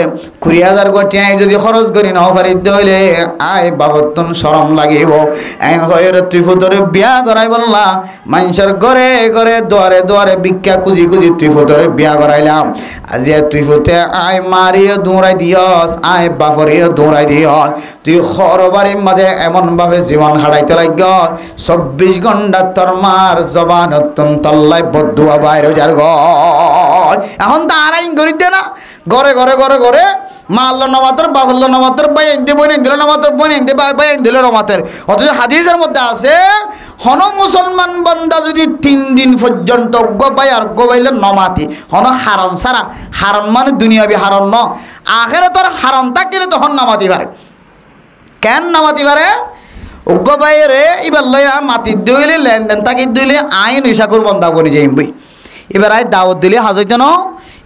20,000 কোটিয়া যদি খরচ করি না পারি হইলে আয় বাবতন শরম লাগিব এন হয়ে তুই ফুতরে বিয়া করাই বললা মানুষের ঘরে ঘরে দুয়ারে দুয়ারে ভিক্ষা খুঁজি খুঁজি তুই ফুতরে বিয়া করাইলাম আজি তুই ফুতে আয় মারিও দৌড়াই দিয়স আয় বাপরিও দৌড়াই দিয়স তুই খরবারির মাঝে এমন ভাবে জীবন হারাইতে লাগ 24 ঘন্টা তোর মার জবান অত্যন্ত তল্লাই বদুয়া বাইরে যার ঘর এখন তো আর আইন করি দে না ঘরে ঘরে ঘরে ঘরে মা আল্লাহ নমাতের বাপ আল্লাহ নমাতের বাই এনতে বই দিল নমাতের বই এনতে বাই দিল নমাতের অথচ হাদিসের মধ্যে আছে হন মুসলমান বান্দা যদি 3 দিন পর্যন্ত গবাই আর গবাইলে নমাতি হন হারন সারা হারন মানে দুনিয়াবি হারন ন আখেরাতের হারন থাকিলে তখন নামাতি পারে কেন নামাতি পারে উগ্র বাইরে এবার লইয়া মাটি দিলে লেনদেন তাকে দিলে আইন ইসাকুর বন্ধা বনি যাইম বই এবার আয় দাওয়াত দিলে হাজর জন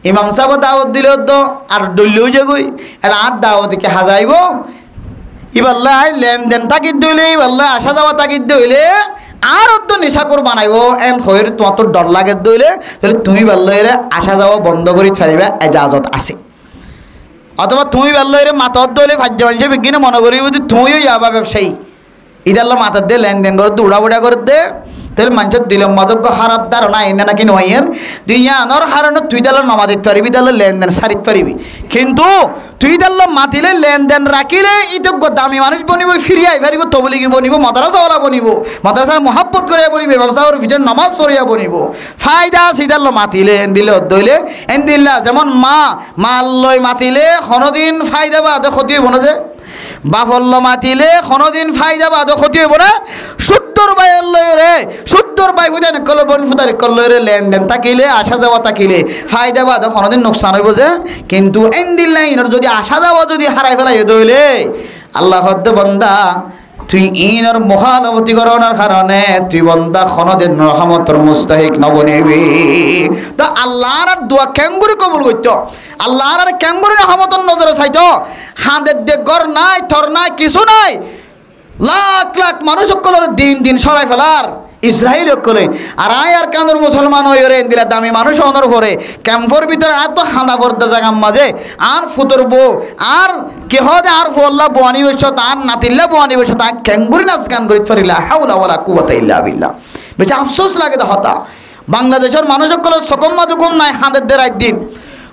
ইমাম সাহেব দাওয়াত দিলে তো আর ডললেও যাগই আর আর দাওয়াতকে হাজাইব এবার লাই লেনদেন তাকে দিলে এবার আসা যাওয়া তাকে দিলে আর তো নিশাকুর বানাইব এন হয়ে তোমার তো ডর লাগে দইলে তাহলে তুমি বললে আসা যাওয়া বন্ধ করে ছাড়িবা এজাজত আছে অথবা তুমি বললে মাতর দইলে ভাজ্য মানুষের বিজ্ঞানে মনে করি তুমিও যাবা ব্যবসায়ী ইদার মাথার দিয়ে লেনদেন করতে উড়াউড়া করতে তাহলে মানুষের দিলে মদক খারাপ ধারণা এনে নাকি নয়ের তুই আনর হারানো তুই দাল নমা দিতে পারবি তাহলে লেনদেন সারিতে পারিবি কিন্তু তুই দাল মাতিলে লেনদেন রাখিলে ইতো দামি মানুষ বনিব ফিরিয়ে পারিব তবলিগি বনিব মাদ্রাসাওয়ালা বনিব মাদ্রাসার মহাব্বত করে বনিব ব্যবসার ভিতরে নামাজ পড়িয়া বনিব ফায়দা সিদাল মাতিলে এন দিলে দইলে এন দিল্লা যেমন মাল লই মাতিলে কোনোদিন ফায়দা বা ক্ষতি হইব না যে বাফল্য মাতিলে কোনোদিন ফায়দা বা ক্ষতি হইব না সুত্তর বাইর লই রে সুত্তর বাই বুঝেন কল বন ফুতারি কল রে লেনদেন তাকিলে আসা যাওয়া তাকিলে ফায়দা বা কোনোদিন নোকসান হইব যে কিন্তু এন দিল্লা ইনর যদি আসা যাওয়া যদি হারাই ফেলাই দইলে আল্লাহ হদ্দ বন্দা তুই ইনর মহানবতি করণের কারণে তুই বন্দা কোনোদিন রহমতর মুস্তাহিক নবনিবি তো আল্লাহর দোয়া কেঙ্গুরি কবুল করতো আল্লাহর কেঙ্গুরি রহমতর নজরে চাইতো হাঁদের দে গর নাই থর নাই কিছু নাই লাখ লাখ মানুষ সকলের দিন দিন সরাই ফেলার ইসরায়েল সকলে আর আয় আর কান্দর মুসলমান হয়ে রে দিলা দামি মানুষ অনর ভরে ক্যাম্পর ভিতরে এত হাঁদা ভরতে জায়গার মাঝে আর ফুতর বউ আর কেহ আর ফল্লা বোয়ানি বসত আর নাতিল্লা বোয়ানি বসত আর ক্যাঙ্গুরি নাচ গান করি ফরিলা হাউলা ওয়ালা কুওয়াতা ইল্লা বিল্লাহ বেশি আফসোস লাগে হতা বাংলাদেশের মানুষ সকলের সকম মাদুকুম নাই হাঁদের দেড় দিন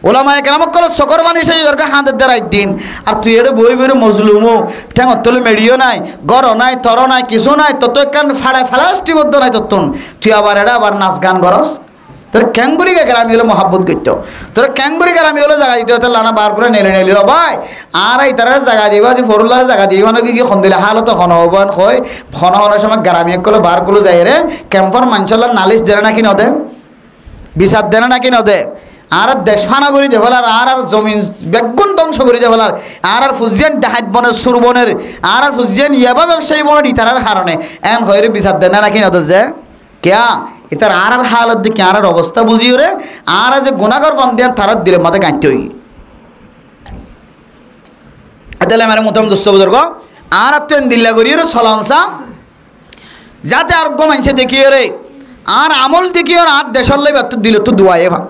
ওলামায়ে কেরাম কল সকর বানিয়ে সেই দরকার হাঁদের দেড় দিন আর তুই এটা বই বই মজলুমো ঠ্যাং অতলে মেডিও নাই গর নাই তর নাই কিছু নাই তত একখান ফাড়ায় ফেলাস্টি বদ্ধ নাই তত্তন তুই আবার এটা আবার নাচ গান করস তোর ক্যাঙ্গুরি গ্রামে হলো মহাব্বত করতো তোর ক্যাঙ্গুরি গ্রামে হলো জায়গা দিতে হতো লানা বার করে নেলে নেলি ভাই আর এই তারা জায়গা দিবা যে ফরুল্লার জায়গা দিবা নাকি কি খন্দিলে হালত খনবন হয় খননের সময় গ্রামে কলো বার কলো যাই রে ক্যাম্পর মাঞ্চলার নালিশ দেয় নাকি নদে বিচার দেয় নাকি নদে আর দেশ ফানা করে দে ফেলার আর জমিন বেগুন ধ্বংস করে দে ফেলার আর ফুজিয়ান ডাহাত বনের সুরবনের আর ফুজিয়ান ইয়াবা ব্যবসায়ী বনের ইতারার কারণে এন হয়ে বিচার দেয় না নাকি নদে যে কেয়া এটার আর হালত দেখে আর অবস্থা বুঝিও রে আর যে গুণাগর বন্ধে তারা দিলে মাথা গাঁটতে হই তাহলে আমার মতম দোস্ত বুজুর্গ আর তুই দিল্লা করিও রে সলনসা যাতে আরোগ্য মানুষে দেখিও রে আর আমল দেখিও আর দেশের লাই তো দিল তো দুয়ায়ে ভাব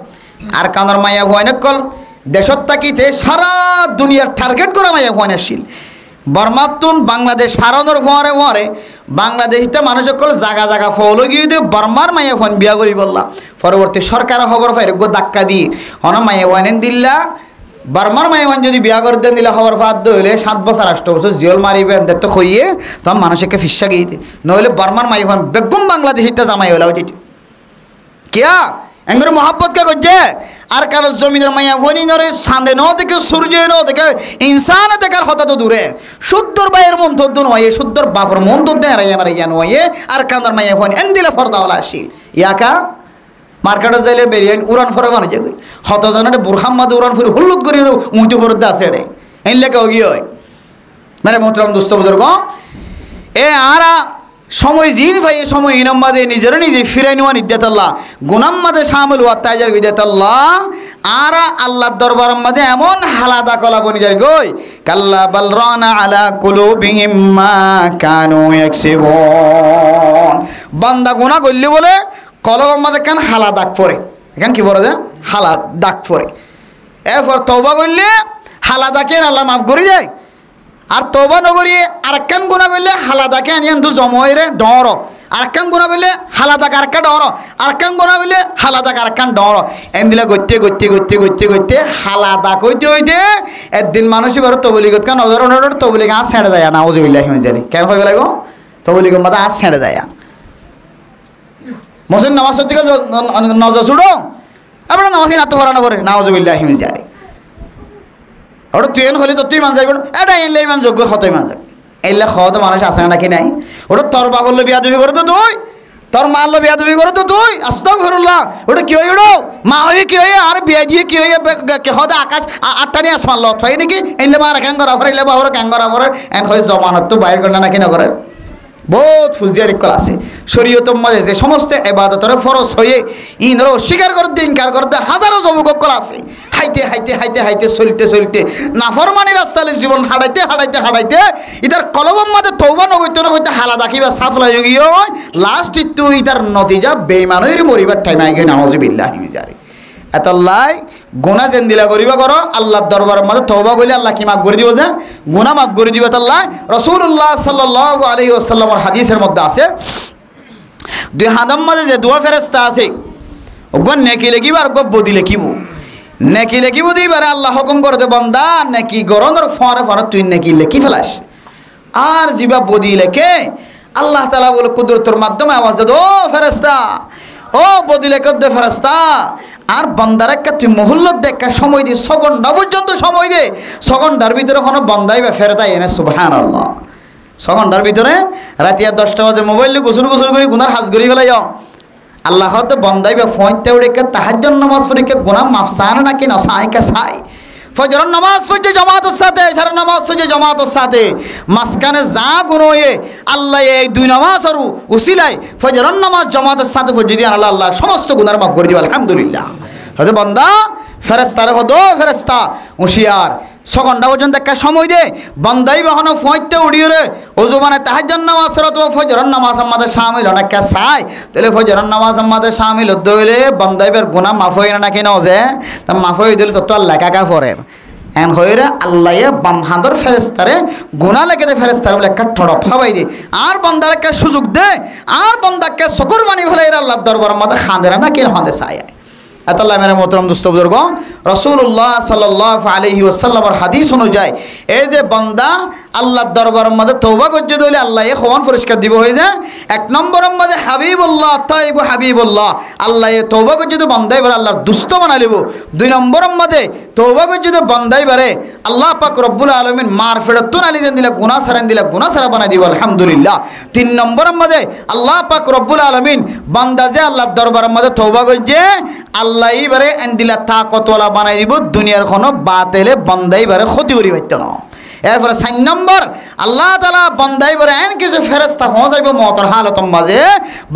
আর কানার মায়া ভয়নে কল দেশত তাকিতে সারা দুনিয়ার টার্গেট করা মায়া ভয়নাশীল বর্মাতুন বাংলাদেশ ফারনের ফোয়ারে ফোয়ারে বাংলাদেশতে মানুষ সকল জাগা জাগা ফলো গিয়ে দিয়ে বর্মার মায়া ফোন বিয়া করি বললাম পরবর্তী সরকার খবর পাই গো ধাক্কা দিয়ে হন মায়া ফোয়ানেন দিল্লা বর্মার মায়া ফোন যদি বিয়া করে দেন দিলে খবর ফাঁদ হইলে 7 বছর 8 বছর জিয়ল মারিবেন দেখতে খইয়ে তখন মানুষকে ফিসা গিয়ে দিই নইলে বর্মার মায়া ফোন বেগম বাংলাদেশিটা জামাই হলাও দিতে কিয়া এঙ্গরে মহাব্বত কে করছে আর কারো জমিনের মায়া ফোনি নরে সাঁদে ন দেখে সূর্য ন দেখে ইনসান দেখার হতা তো দূরে শুদ্ধর বাইয়ের মন তো নয় শুদ্ধর বাপর মন তো দেয় আমার ইয়া নয় আর কান্দার মায়া ফোন এন দিলে ফরদাওয়ালা আসিল ইয়াকা মার্কেটে যাইলে বেরিয়ে উড়ান ফরে মানুষ যাবে হত জনের বুরহাম্মাদ উড়ান ফিরে হলুদ করে উঁচু ফরদা আছে রে এন লেখা গিয়ে হয় মানে মোহতরম দোস্ত বুজুর্গ এ আরা সময় জিন ভাই সময় ইনাম্মাদে নিজের নিজে ফিরাই নেওয়া নিদ্যাতাল্লাহ গুনাম্মাদে শামিল হওয়া তাইজার গিদাতাল্লাহ আর আল্লাহর দরবার মাঝে এমন হালাদা কলাব নিজের গই কাল্লা বাল রানা আলা কুলুবিহিম মা কানু ইয়াকসিবুন বান্দা গুনাহ করলে বলে কলবের মাঝে কেন হালা দাগ পড়ে এখান কি পড়ে যে হালা দাগ পড়ে এরপর তওবা করলে হালা দাগে আল্লাহ মাফ করে যায় আর তওবা নগরী আরেকখান গুনাহ করলে হালাদাকে আনিয়ান দু জময় রে ডর আরেকখান গুনাহ করলে হালাদাকে আরেকটা ডর আরেকখান গুনাহ করলে হালাদাকে আরেকখান ডর এন্দিলা গত্যে গত্যে গত্যে গত্যে গত্যে হালাদা কইতে হইতে একদিন মানুষ এবার তবলিগত কান নজর নজর তবলিগ আজ ছেড়ে যায় না নাউজুবিল্লাহি মিন জালিক কেন হইবে লাগো তবলিগ মাথা আজ ছেড়ে যায় মসজিদ নামাজ থেকে নজর ছুড়ো আপনারা নামাজই না তো হরানো করে নাউজুবিল্লাহি মিন জালিক ওটা তুই এন হলে তো তুই মান যাবি এটা এনলে ইমান যোগ্য হতই মান যাবি এলে হত মানুষ আসে নাকি নাই ওটা তোর বাবুল্লো বিয়া দুবি করে তো তুই তোর মারলো বিয়া দুবি করে তো তুই আস্তাগফিরুল্লাহ ওটা কি হই ওটা মা হয়ে কি হয়ে আর বিয়া দিয়ে কি হয়ে হতে আকাশ 8টা নিয়ে আসমান লত হয় নাকি এনলে মার ক্যাং করা পরে এলে বাবুর ক্যাং করা পরে এন হয় জমানত তো বাইর করে নাকি না করে বহুত ফুজিয়ারি কল আছে শরীয়তের মাঝে যে সমস্ত ইবাদতের ফরজ হয়ে ইনর অস্বীকার করতে ইনকার করতে হাজারো যুবক কল আছে হাইতে হাইতে হাইতে হাইতে চলতে চলতে নাফরমানি রাস্তালে জীবন হারাইতে হারাইতে হারাইতে ইতার কলবম মাঝে তওবা নগৈতে নগৈতে হালা দাখিবা সাফলাই গিয়ে লাস্ট ইতু ইতার নতিজা বেঈমানের মরিবার টাইম আই গই নাউজুবিল্লাহি মিন জালিক এতলাই গুনাহ যেন দিলা করিবা করো আল্লাহর দরবারের মধ্যে তওবা কইলে আল্লাহ কি মাফ করে দিব যে গুনাহ মাফ করে দিবে আল্লাহ রাসূলুল্লাহ সাল্লাল্লাহু আলাইহি ওয়াসাল্লামের হাদিসের মধ্যে আছে দুই হাতের মধ্যে যে দুয়া ফেরেশতা আছে ওগো নেকি লিখিব আর গো বদি লিখিব নেকি লিখিব দিবারে আল্লাহ হুকুম করে দে বান্দা নেকি গরনের ফরে ফরে তুই নেকি লিখি ফেলাস আর জিবা বদি লেখে আল্লাহ তাআলা বলে কুদরতের মাধ্যমে আওয়াজ দে ও ফেরেশতা ও বদি লেখে দে ফেরেশতা আর বান্দার একটা তুই মহল্লত দেখা সময় দে সেকেন্ড পর্যন্ত সময় দে সেকেন্ডের ভিতরে কোনো বান্দাই বা ফেরতাই এনে সুবহানাল্লাহ সেকেন্ডের ভিতরে রাতে 10টা বাজে মোবাইল গোসল গোসল করে গুনার হাজ করি ফেলাই আল্লাহ হয়তো বান্দাই বা ফোনতে উড়ে তাহাজ্জুদ নামাজ পড়ে গুনাহ মাফ চায় নাকি না চায় কে চায় ফজরের নামাজ পড়ে জামাতের সাথে ইশারের নামাজ পড়ে জামাতের সাথে মাসখানে যা গুনাহ হয়ে আল্লাহ এই দুই নামাজ আর উসিলাই ফজরের নামাজ জামাতের সাথে পড়ে দিয়ে আল্লাহ সমস্ত গুনাহ মাফ করে দিবে আলহামদুলিল্লাহ হয়তো বান্দা ফেরেশতারে হদো ফেরেশতা হুঁশিয়ার সেকেন্ড পর্যন্ত একটা সময় দে বান্দাই বাহনো ফইতে উড়িয়ে রে ওযু মানে তাহাজ্জুদ নামাজ অথবা ফজরের নামাজ আমাদের শামিল না কে চাই তাহলে ফজরের নামাজ আমাদের শামিল হতে হইলে বান্দাইবের গুনাহ মাফ হয় না কেন যে তা মাফ হয়ে দিলে তো আল্লাহ কাকা পড়ে এন হইরে আল্লাহ বাম হাতর ফেরেশতারে গুনাহ লেখে ফেরেশতার বলে একটা ঠড় ফাবাই দে আর বান্দারকে সুযোগ দে আর বান্দাকে শুকর বানি ফেলে আল্লাহর দরবার মধ্যে খাঁদেরা না কেন হাঁদে চায় আতাল্লাহ মেরে মোহতরম দোস্ত বুজুর্গ, রাসূলুল্লাহ সাল্লাল্লাহু আলাইহি ওয়াসাল্লামের হাদিস অনুযায়ী এই যে বান্দা আল্লাহর দরবারের মধ্যে তওবা করতে দিলে আল্লাহ এ ক্ষমা পুরস্কার দিব হয়ে যায়। এক নম্বরের মধ্যে হাবিবুল্লাহ তাইব হাবিবুল্লাহ, আল্লাহ এ তওবা করতে তো বান্দাই বারে আল্লাহর দুষ্ট বানাই লিব। দুই নম্বরের মধ্যে তওবা করতে তো বান্দাই বারে আল্লাহ পাক রব্বুল আলামিন মারফিরাতুন আলী দেন দিলা, গুনাহ সারান দিলা, গুনাহ সারা বানাই দিব আলহামদুলিল্লাহ। তিন নম্বরের মধ্যে আল্লাহ পাক রব্বুল আলামিন বান্দা যে আল্লাহর দরবারের মধ্যে তওবা করছে আল্লাহ এইবারে এন্দিলা তাকতওয়ালা বানাই দিব, দুনিয়ার কোনো বাতেলে বান্দাই বারে ক্ষতি করি পাইতো না। এরপরে 4 নম্বর আল্লাহ তাআলা বান্দাই বারে এন কিছু ফেরেশতা পৌঁছাইব মওতের হালতম মাঝে,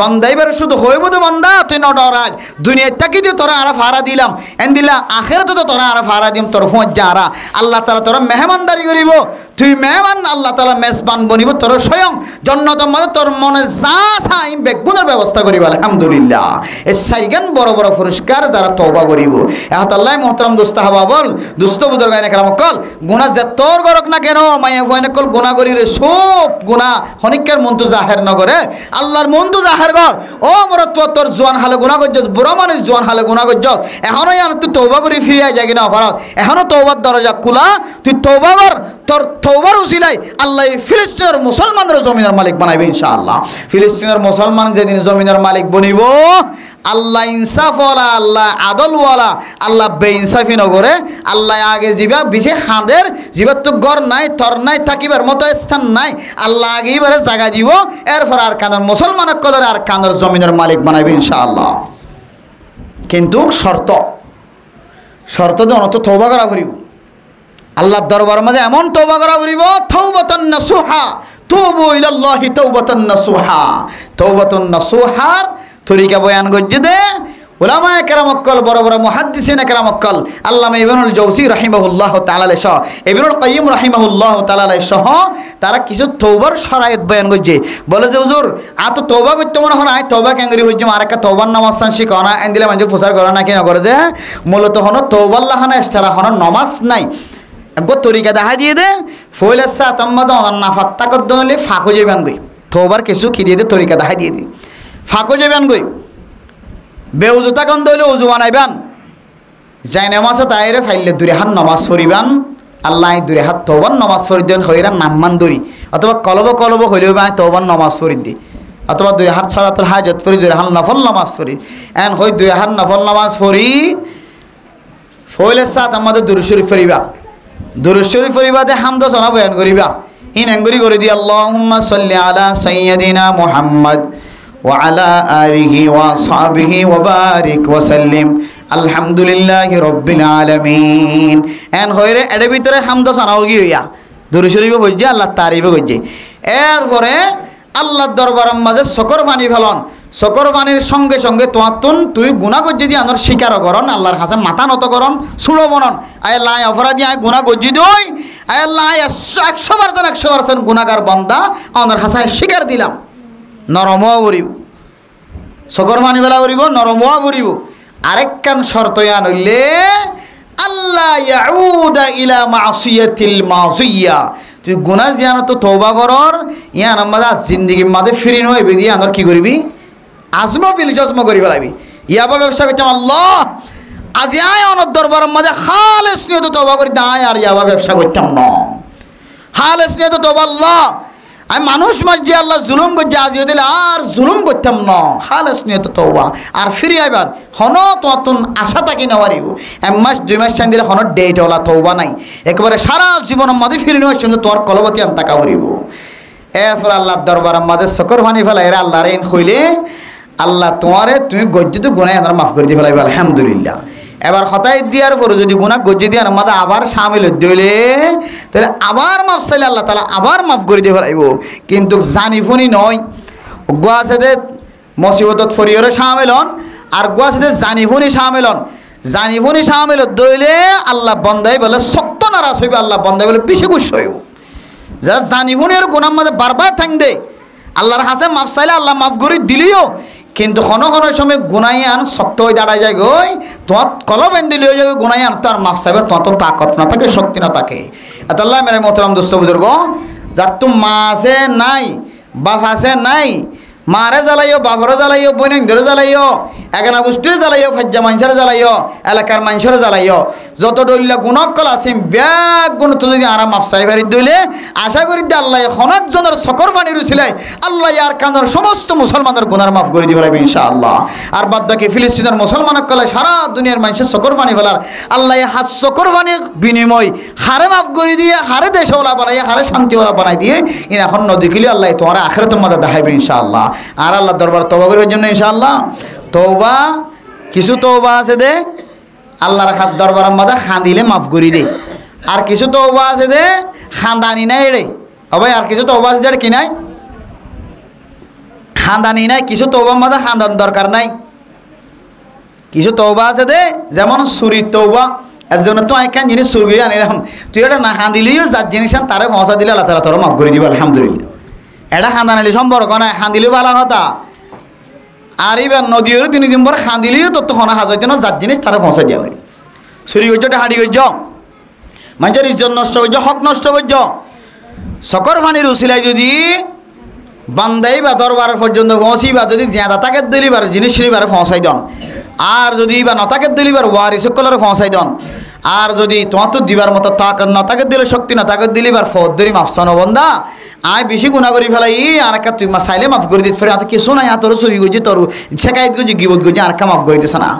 বান্দাই বারে শুধু হইব তো বান্দা তুই ন ডরাজ দুনিয়া তাকি দিয়ে তোরা আরা ফারা দিলাম, এন্দিলা আখিরাতে তো তোরা আরা ফারা দিম, তোর ফোঁজ যারা আল্লাহ তাআলা তোরা মেহমানদারি করিব, তুই মেহমান আল্লাহ তাআলা মেজবান বনিব, তোর স্বয়ং জান্নাতের মধ্যে তোর মনে যা চাই বেগুনের ব্যবস্থা করিব আলহামদুলিল্লাহ। এই সাইগান বড় বড় পুরস্কার যারা তওবা করিব। এহাত আল্লাহ মোহতরম দোস্ত হাবা বল দুস্থ বুদর গায়না কেরাম কল গুনাহ যে তোর গরক না কেন মায়া ফয়না কল গুনাহ করি রে সব গুনাহ হনিকের মন তো জাহের নগরে আল্লাহর মন তো জাহের কর। ও মরত তোর জোয়ান হালে গুনাহ করছ, বুড়া মানুষ জোয়ান হালে গুনাহ করছ, এখনো আর তুই তওবা করি ফিরিয়া যায় কিনা অপরাধ, এখনো তওবার দরজা খোলা, তুই তওবা কর, তোর তওবার উসিলাই আল্লাহ ফিলিস্তিনের মুসলমানদের জমিনের মালিক বানাইবে ইনশাআল্লাহ। ফিলিস্তিনের মুসলমান যেদিন জমিনের মালিক বনিব আল্লাহ ইনসাফওয়ালা, আল্লাহ আদলওয়ালা, আল্লাহ বেইনসাফি নগরে আল্লাহ আগে যাবা বিশেষ খাঁদের যাবার তো গড় নাই তর নাই থাকিবার মতো স্থান নাই, আল্লাহ আগে এবারে জায়গা দিব, এরপর আর কানের মুসলমানের কদরে আর কানের জমিনের মালিক বানাইবে ইনশাআল্লাহ। কিন্তু শর্ত দেন তো তওবা করা করিব আল্লাহর দরবারের মধ্যে এমন তওবা করা করিব তাওবাতান নাসুহা, তুবু ইলাল্লাহি তাওবাতান নাসুহা। তাওবাতুন নাসুহার তরিকা বয়ান করছে দে উলামায়ে কেরাম অক্কল, বড় বড় মুহাদ্দিসিনে কেরাম অক্কল, আল্লামা ইবনুল জাওজি রাহিমাহুল্লাহ তাআলা সহ ইবনুল কাইয়িম রাহিমাহুল্লাহ তাআলা সহ তারা কিছু তওবার শরায়েত বয়ান করছে। বলে যে হুজুর আ তো তওবা করতে মনে হয় তওবা কেন করি হইছে আর একটা তওবার নামাজ সান শিখা না এন দিলে মানে প্রচার করা না কেন করে যে মূলত হনো তওবা আল্লাহ না ইস্তারা হনো নামাজ নাই গো তরিকা দেখা দিয়ে দে ফয়লাসা তাম্মাদ নাফাত তাকদ্দলে ফাকো যাবেন গই তওবার কিছু কি দিয়ে দে তরিকা দেখা দিয়ে দি ফাকো যাবেন গই বেউজুতা গন্ধ হইলে উজু বানাইবান, যাই নামাজে তাইরে ফাইলে দূরে হাত নামাজ পড়িবান, আল্লাহ দূরে হাত তওবার নামাজ পড়ি দেন হইরা নামমান দূরি, অথবা কলব হইলেও বা তওবার নামাজ পড়ি দি, অথবা দূরে হাত সালাতুল হাজত পড়ি, দূরে হাত নফল নামাজ পড়ি, এন হই দূরে হাত নফল নামাজ পড়ি ফইলের সাথ আমাদের দুরূদ শরীফ পড়িবা, দুরূদ শরীফ পড়িবাতে হামদ সানা বয়ান করিবা, ইন এঙ্গুরি করে দি আল্লাহুম্মা সাল্লি আলা সাইয়্যিদিনা মুহাম্মদ وعلى آله وصحبه وبارك وسلم الحمد لله رب العالمين। এন হইরে এর ভিতরে হামদ সানাও কি হইয়া দুরূদ শরীফ পড়ছে আল্লাহর তারিফ করছে, এরপরে আল্লাহর দরবারের মাঝে শকর পানি ফেলন, শকর পানির সঙ্গে সঙ্গে তোয়াতুন তুই গুনাহ করছি দি আনর স্বীকার করন, আল্লাহর কাছে মাথা নত করন, সুড়ো বনন আয় আল্লাহ অপরাধী আয় গুনাহ করছি দই আয় আল্লাহ 100% গুনাহগার বান্দা আনর কাছে স্বীকার দিলাম, নরমও করিব শকর মানি বেলা করিব নরমও করিব। আরেকখান শর্ত ইয়ান হইলে আল্লাহ ইয়াউদা ইলা মাসিয়াতিল মাসিয়া, তুই গুনাহ জিয়ান তো তওবা করর ইয়ান আমাদের জিন্দেগির মাঝে ফিরি নয় বেদি আনর কি করবি আজমা বিল জজমা করি ফেলাবি, ইয়াবা ব্যবসা করতাম আল্লাহ আজি আয় অনর দরবারের মাঝে খালেস নিয়ত তওবা করি নাই আর ইয়াবা ব্যবসা করতাম না, খালেস নিয়ত তওবা আল্লাহ আমি মানুষ মাঝে আল্লাহ জুলুম করছে আজ দিলে আর জুলুম করতাম না, খালেস নিয়ত তওবা আর ফিরে আইবার হন তোয়াতুন আশা থাকি না পারিব, 1 মাস 2 মাস চান দিলে হন ডেট ওলা তওবা নাই, একেবারে সারা জীবনের মাঝে ফিরে নেওয়ার জন্য তোর কলবতী আন তাকা করিব। এরপর আল্লাহর দরবারের মাঝে শকর পানি ফেলা এরা আল্লাহর ইন হইলে আল্লাহ তোমারে তুমি গজ্জিত গুনাহ আনার মাফ করে দিয়ে ফেলাইবে আলহামদুলিল্লাহ। এবার হতাই দিয়ার পরে যদি গুনাহ গজ্জি দিয়ার মাঝে আবার শামিল হইলে তাহলে আবার মাফ চাইলে আল্লাহ তাআলা আবার মাফ করে দিয়ে ফেলাইব, কিন্তু জানি ফুনি নয় গোয়া সাথে মুসিবতত ফরিয়রে শামিল হন আর গোয়া সাথে জানি ফুনি শামিল হন, জানি ফুনি শামিল দইলে আল্লাহ বন্দাই বলে শক্ত নারাজ হইবে, আল্লাহ বন্দাই বলে বেশি খুশি হইব। যারা জানি ফুনির গুনার মধ্যে বারবার ঠাং দে আল্লাহর হাসে মাফ চাইলে আল্লাহ মাফ করে দিলিও, কিন্তু কোন সময় গুনাই আন শক্ত হয়ে দাঁড়ায় যায় গই তোমার কলম এন দিলে গুনাই আন তার মাফ চাইবার তোমার তো তাকত না থাকে শক্তি না থাকে। আল্লাহ মেরে মোহতরম দোস্ত বুজুর্গ যার তো মা আছে নাই বাপ আছে নাই মারে জ্বালাইও, বাপরে জ্বালাইও, বইন ধরে জ্বালাইও, এগানা গোষ্ঠীরে জ্বালাইও, ফাজ্জা মানুষের জ্বালাইও, এলাকার মানুষের জ্বালাইও, যত ডল্লা গুণকল আছে ব্যাগ গুণ তো যদি আরাম আফসাই বাড়ি দইলে আশা করি যে আল্লাহ খনক জনের চকর পানি রুছিলে আল্লাহ আর কানোর সমস্ত মুসলমানের গুনার মাফ করে দিব রাখবে ইনশাআল্লাহ। আর বাদ বাকি ফিলিস্তিনের মুসলমানক কলে সারা দুনিয়ার মানুষের চকর পানি ফেলার আল্লাহ হাত চকর পানি বিনিময় হারে মাফ করে দিয়ে হারে দেশওয়ালা বানাই হারে শান্তিওয়ালা বানাই দিয়ে এখন নদী কিলি আল্লাহ তোমার আখেরে তোমাদের দেখাইবে ইনশাআল্লাহ। আর আল্লাহ দরবার তওবা করার জন্য ইনশাআল্লাহ তওবা কিছু তওবা আছে দে আল্লাহর হাত দরবার মাদা খাঁদিলে মাফ করি দে, আর কিছু তওবা আছে দে খাঁদানি নাই রে ভাই, আর কিছু তওবা আছে কি নাই খাঁদানি নাই, কিছু তওবা মাদা খাঁদান দরকার নাই। কিছু তওবা আছে দে যেমন চুরির তওবা, একজনের তো একখান জিনিস চুরি করে আনিলাম, তুই এটা না খাঁদিলেও যার জিনিস তারে পৌঁছা দিলে আল্লাহ তাআলা তোরা মাফ করে দিব আলহামদুলিল্লাহ। এটা খাঁদান আলি সম্পর্ক না, খাঁদিলেও ভালো কথা। আর এইবার নদীর 3 দিন পর খাঁদিলেও তোর তো খনা হাজাইতে না যার জিনিস তারা পৌঁছাই দেওয়া হয়। চুরি করছ, হাঁড়ি করছ, মানুষের ইজ্জত নষ্ট করছ, হক নষ্ট করছ। চকর পানির উচিলাই যদি বান্দাই বা দরবার পর্যন্ত পৌঁছি বা যদি জ্যাদা তাকে দিলিবার জিনিস সিলিবারে পৌঁছাই দন, আর যদি বা নতাকে দিলিবার ওয়ারি সকলের পৌঁছাই দন, আর যদি তোমার তো দিবার মতো নতাকে দিলে শক্তি না তাকে দিলিবার ফদ ধরি মাফসানো বন্দা আয় বেশি গুণা করি ফেলাই আর একটা তুই চাইলে মাফ করে দিতে পারে, আর কিছু নাই তোর চুরি করছি তোর শেখায়ত করছি গিবত করছি আর মাফ করে দিছে না।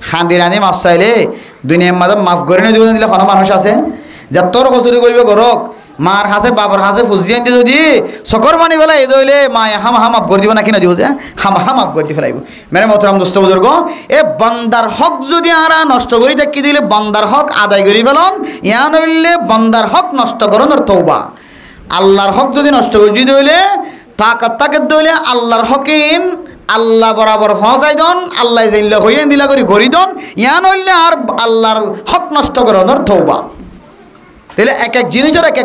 খান্দির আনি মাফ চাইলে দুনিয়ার মাঝে মাফ করে নিয়ে দিলে দিলে কোনো মানুষ আছে যে তোর কচুরি করবে ঘরক মার হাসে বাবার হাসে ফুজি আনতে যদি চকর পানি ফেলাই এই দইলে মা হামা মাফ করে দিব না কিনা দিব যে হামা মাফ করে দিয়ে ফেলাইব। মেরে মতরাম দোস্ত বুজুর্গ, এ বান্দার হক যদি আরা নষ্ট করি দেখি দিলে বান্দার হক আদায় করি ফেলন, ইয়া নইলে বান্দার হক নষ্ট করনের তওবা। আল্লাহর হক যদি নষ্ট করে দিলে তাকে দইলে আল্লাহর হকিন আল্লাহ বরাবর পৌঁছাই দন, আল্লাহ জাইল্লা হইয়ে দিলা করি গড়ি দন, ইয়া নইলে আর আল্লাহর হক নষ্ট করনের তওবা। তাহলে এক এক জিনিসের এক এক